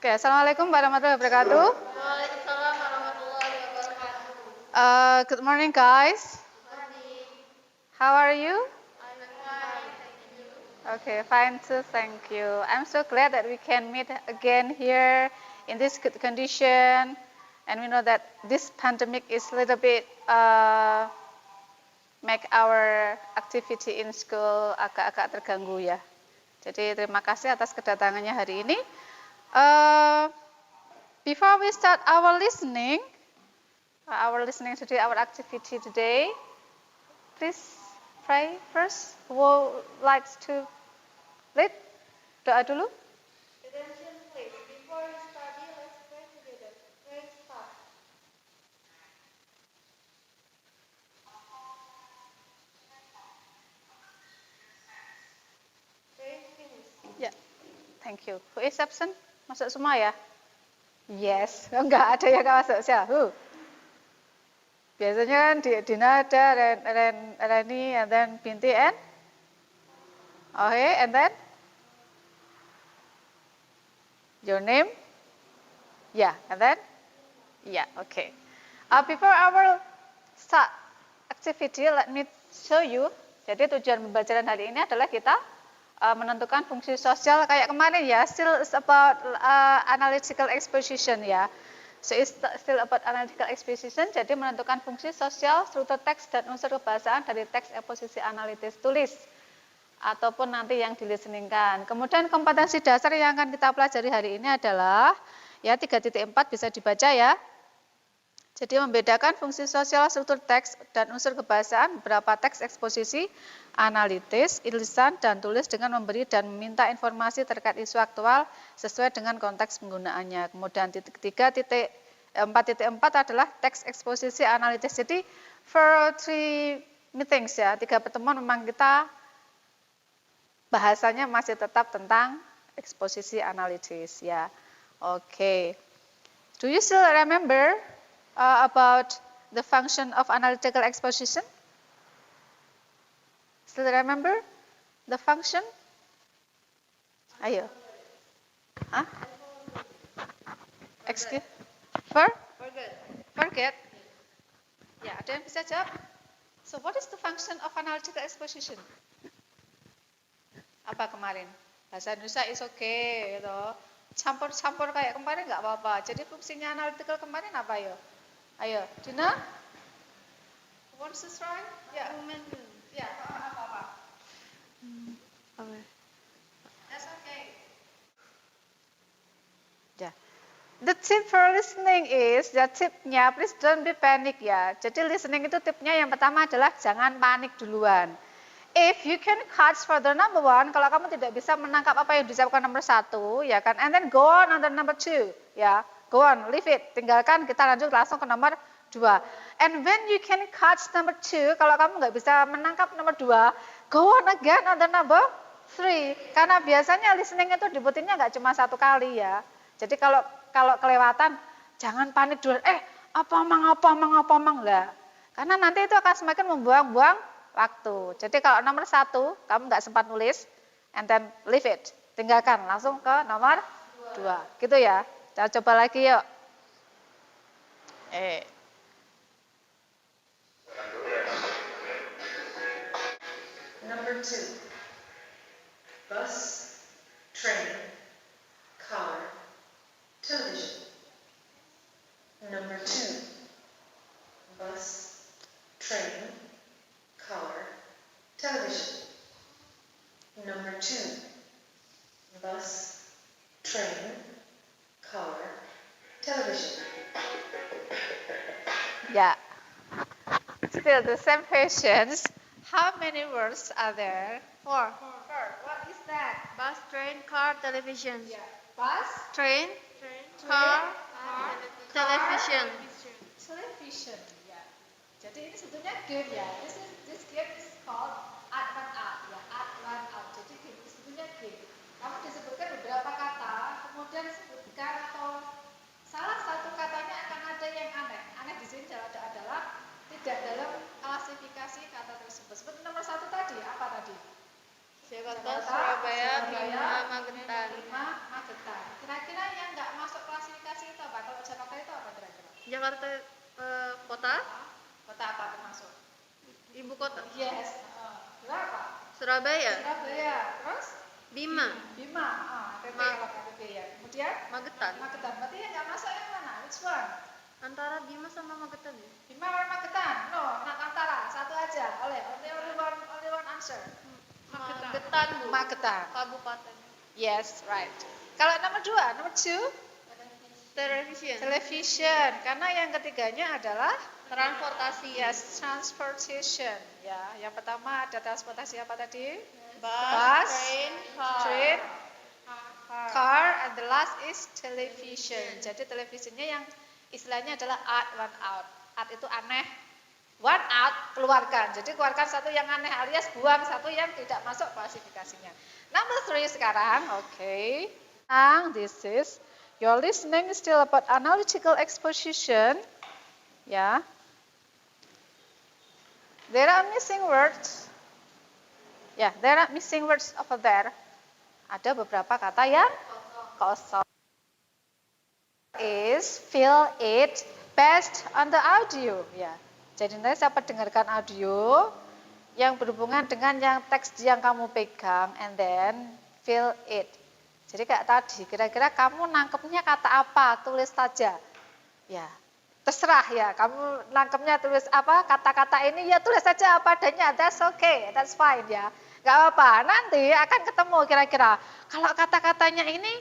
Oke, Assalamualaikum warahmatullahi wabarakatuh. Waalaikumsalam warahmatullahi wabarakatuh. Good morning, guys. How are you? I'm fine, thank you. Okay, fine too, thank you. I'm so glad that we can meet again here in this good condition. And we know that this pandemic is a little bit make our activity in school agak-agak terganggu ya. Jadi terima kasih atas kedatangannya hari ini. Before we start our listening today, our activity today, please pray first. Who likes to lead? Doa dulu. Attention please. Before we study, let's pray together. Pray start. Pray finish. Ya, thank you. Who is absent? Masuk semua ya? Yes. Enggak ada yang nggak masuk. Siapa? Biasanya kan Dina ada, Reni, and then Binti, and okay, and then your name? Yeah, and then? Yeah, okay. Before our start activity, let me show you. Jadi tujuan pembelajaran hari ini adalah kita menentukan fungsi sosial kayak kemarin ya. Still is about analytical exposition ya. So it's still about analytical exposition. Jadi menentukan fungsi sosial, struktur teks dan unsur kebahasaan dari teks eksposisi analitis tulis ataupun nanti yang dilisteningkan. Kemudian kompetensi dasar yang akan kita pelajari hari ini adalah ya 3.4 bisa dibaca ya. Jadi membedakan fungsi sosial, struktur teks dan unsur kebahasaan beberapa teks eksposisi analitis, lisan dan tulis dengan memberi dan meminta informasi terkait isu aktual sesuai dengan konteks penggunaannya. Kemudian titik 4.4 adalah teks eksposisi analitis. Jadi for 3 meetings ya, 3 pertemuan memang kita bahasanya masih tetap tentang eksposisi analitis ya. Oke. Do you still remember about the function of analytical exposition? Still remember the function? Ayo. Hah? Excuse? Forget? Ya, ada yang bisa jawab? So, what is the function of analytical exposition? Apa kemarin? Bahasa Indonesia is okay, gitu. Campur-campur kayak kemarin nggak apa-apa. Jadi fungsinya analytical kemarin apa yo? Ayo, Dina? Wants to try? Ya. Ya, apa-apa. That's okay. Ya. The tip for listening is, ya tipnya, please don't be panic ya. Jadi listening itu tipnya yang pertama adalah jangan panik duluan. If you can catch for the number 1, kalau kamu tidak bisa menangkap apa yang diucapkan nomor 1, ya kan, and then go on the number 2, ya, go on, leave it, tinggalkan, kita lanjut langsung ke nomor 2. And when you can catch number 2, kalau kamu nggak bisa menangkap nomor 2, go on again on the number 3, karena biasanya listening itu dibutuhnya nggak cuma 1 kali ya. Jadi kalau kelewatan, jangan panik duluan, apa mang lah, karena nanti itu akan semakin membuang-buang waktu. Jadi kalau nomor 1 kamu nggak sempat nulis, and then leave it, tinggalkan langsung ke nomor 2, gitu ya. Kita coba lagi yuk. Number 2, bus, train, car, television. Number 2, bus, train, car, television. Number 2, bus, train, car, television. Ya. Still the same questions. How many words are there? 4. What is that? Bus, train, car, television. Bus, Train, car, television. television. Ya. Jadi ini sebetulnya game ya. This game is called add one out. Ya, add one out. Jadi game itu sebetulnya game. Kamu disebutkan beberapa kata, kemudian sebutkan atau salah satu katanya akan ada yang aneh. Aneh di sini adalah tidak dalam klasifikasi kata tersebut. Seperti nomor 1 tadi, apa tadi? Jakarta, Surabaya, Bima, Magetan. Kira-kira yang nggak Jakarta kota, Kota apa termasuk? ibu kota. Yes. Berapa? Surabaya, Surabaya. Terus? Bima, Bima. KTP kalau KTP ya. Kemudian? Magetan. Magetan. Berarti yang nggak masuk yang mana? Which one? Antara Bima sama Magetan. Bima or Magetan? No, not antara. Satu aja. Only one answer. Magetan, Bu. Magetan. Kabupaten. Yes, right. Kalau nomor 2, nomor 2, Television. television. Karena yang ketiganya adalah Transportasi. yes, transportation. Ya, yang pertama ada transportasi apa tadi? Bus, train, car. Train, car, and the last is television. Jadi televisinya yang istilahnya adalah add one out. Add itu aneh, one out keluarkan. Jadi keluarkan satu yang aneh alias buang satu yang tidak masuk klasifikasinya. Number 3 sekarang, okay. This is your listening is still about analytical exposition. Ya. There are missing words. Ya, there are missing words over there. Ada beberapa kata yang kosong. Is fill it based on the audio. Ya. Jadi nanti saya dengarkan audio yang berhubungan dengan yang teks yang kamu pegang and then fill it. Jadi kayak tadi, kira-kira kamu nangkepnya kata apa? Tulis saja. Ya. Terserah ya, kamu nangkepnya tulis apa, kata-kata ini ya tulis saja apa adanya, that's okay, that's fine ya. Gak apa-apa, nanti akan ketemu kira-kira. Kalau kata-katanya ini,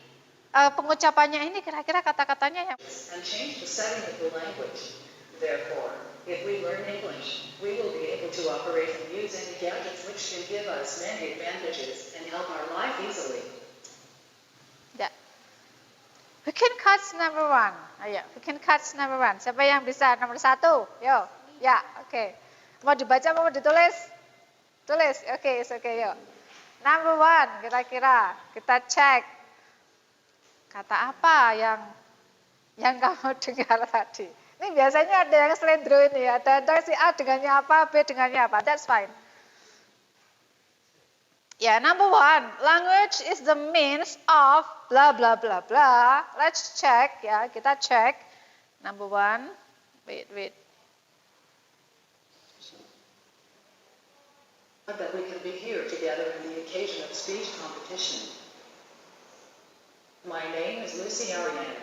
pengucapannya ini kira-kira kata-katanya yang... And change the setting of the language. Therefore, if we learn English, we will be able to operate and use any gadgets which can give us many advantages and help our life easily. Ya. We can catch number 1. Ayo, we can catch number 1. Siapa yang bisa nomor 1? Yo, ya, oke. Mau dibaca mau ditulis? Tulis, oke, yuk. Number 1, kira-kira kita cek kata apa yang kamu dengar tadi. Ini biasanya ada yang selendro ini ya, ada si A dengannya apa, B dengannya apa, that's fine. Ya, number 1, language is the means of blah blah blah blah. Let's check ya, kita cek. Number 1, wait. That we can be here together on the occasion of speech competition. My name is Lucy Ariana.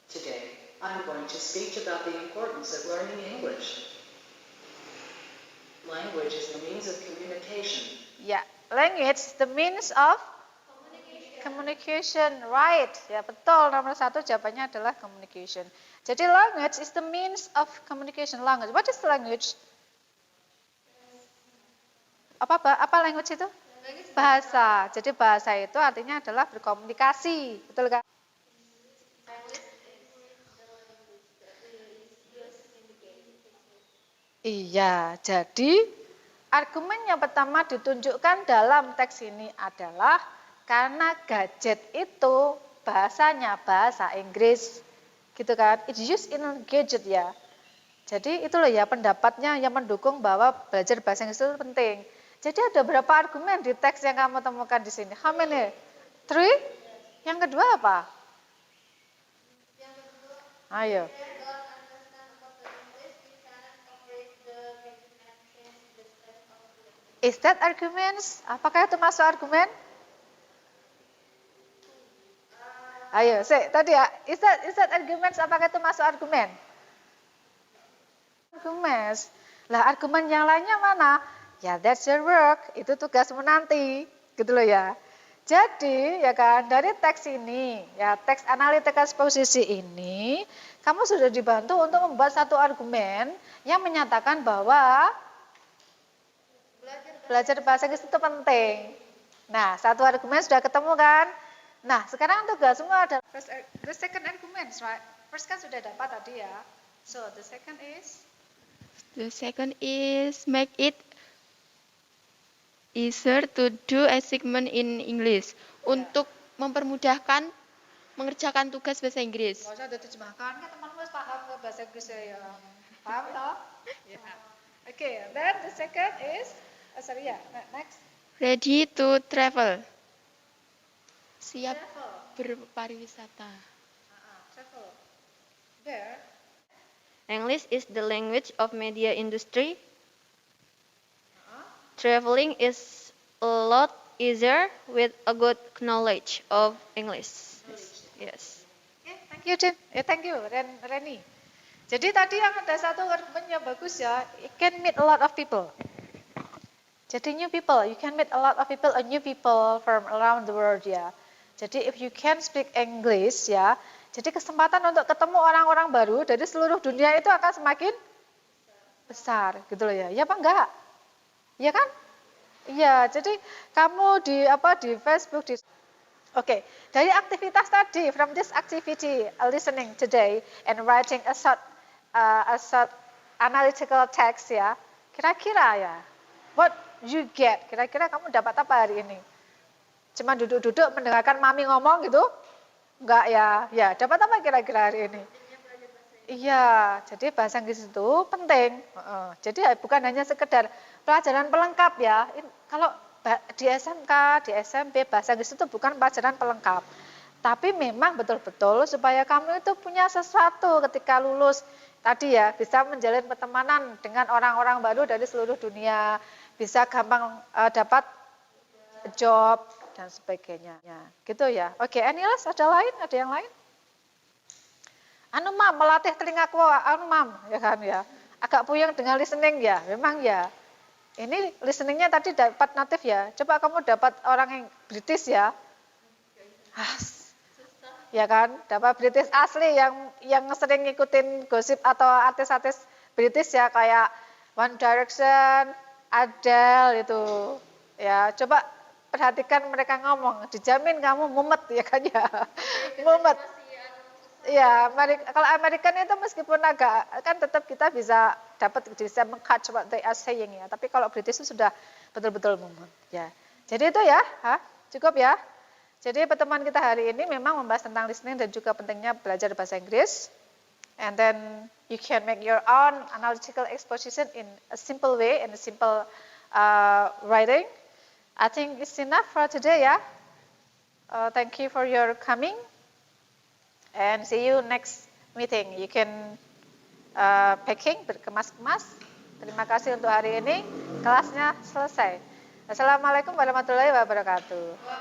Today, I'm going to speak about the importance of learning English. Language is the means of communication. Ya, language is the means of communication, right? Ya, betul. Nomor 1 jawabannya adalah communication. Jadi language is the means of communication. Language. What is language? Apa language itu? Bahasa. Jadi bahasa itu artinya adalah berkomunikasi, betul kan? Iya, jadi argumen yang pertama ditunjukkan dalam teks ini adalah karena gadget itu bahasanya bahasa Inggris, gitu kan? It's used in gadget ya. Jadi itu loh ya pendapatnya yang mendukung bahwa belajar bahasa Inggris itu penting. Jadi ada berapa argumen di teks yang kamu temukan di sini? How many? 3? Yang kedua apa? Ayo. Is that arguments? Apakah itu masuk argumen? Ayo, tadi ya. Is that arguments? Apakah itu masuk argumen? Arguments. Lah, argumen yang lainnya mana? Ya, that's your work. Itu tugasmu nanti. Gitu loh ya. Jadi, ya kan, dari teks ini, ya teks analytical exposition ini, kamu sudah dibantu untuk membuat satu argumen yang menyatakan bahwa belajar bahasa Inggris itu penting. Nah, satu argumen sudah ketemu kan? Nah, sekarang tugasmu adalah the second argument, right? First kan sudah dapat tadi ya. So, the second is? The second is make it easier to do assignment in English. Untuk mempermudahkan mengerjakan tugas bahasa Inggris. Kalau sudah terjemahkan, kan teman-teman paham ke bahasa Inggris ya. Paham toh? Ya. Oke, then the second is next. Ready to travel. Siap Travel. berpariwisata. Travel. There. English is the language of media industry. Traveling is a lot easier with a good knowledge of English. Yes. Okay, thank you, Jin. Thank you, Reni. Jadi tadi yang ada satu argumennya bagus ya. You can meet a lot of people. Jadi new people, you can meet a lot of people, new people from around the world ya. Jadi if you can speak English ya, jadi kesempatan untuk ketemu orang-orang baru dari seluruh dunia itu akan semakin besar, gitu loh ya. Ya apa enggak? Iya kan? Iya, jadi kamu di Facebook Oke, dari aktivitas tadi, from this activity, listening today and writing a short analytical text ya, kira-kira ya, what you get, kira-kira kamu dapat apa hari ini? Cuma duduk-duduk mendengarkan mami ngomong gitu? Enggak ya, ya dapat apa kira-kira hari ini? Iya, jadi bahasa Inggris itu penting. Jadi bukan hanya sekedar pelajaran pelengkap ya. Kalau di SMK, di SMP, bahasa Inggris itu bukan pelajaran pelengkap. Tapi memang betul-betul supaya kamu itu punya sesuatu ketika lulus. Tadi ya, bisa menjalin pertemanan dengan orang-orang baru dari seluruh dunia. Bisa gampang dapat job dan sebagainya. Ya, gitu ya. Oke, any else? Ada lain? Ada yang lain? Anu mam, melatih telingaku, anu mam, ya kan ya. Agak puyeng dengan listening ya, memang ya. Ini listeningnya tadi dapat natif ya. Coba kamu dapat orang yang British ya. Ya kan, dapat British asli yang sering ngikutin gosip atau artis-artis British ya kayak One Direction, Adele itu. Ya, coba perhatikan mereka ngomong, dijamin kamu mumet ya kan ya. Mumet. Ya, kalau American itu meskipun agak kan tetap kita bisa meng-catch what they are saying ya. Tapi kalau British itu sudah betul-betul mumet ya. Jadi itu ya, cukup ya. Jadi pertemuan kita hari ini memang membahas tentang listening dan juga pentingnya belajar bahasa Inggris. And then you can make your own analytical exposition in a simple way, in a simple writing. I think it's enough for today ya. Thank you for your coming. And see you next meeting. You can packing, berkemas-kemas. Terima kasih untuk hari ini. Kelasnya selesai. Assalamualaikum warahmatullahi wabarakatuh.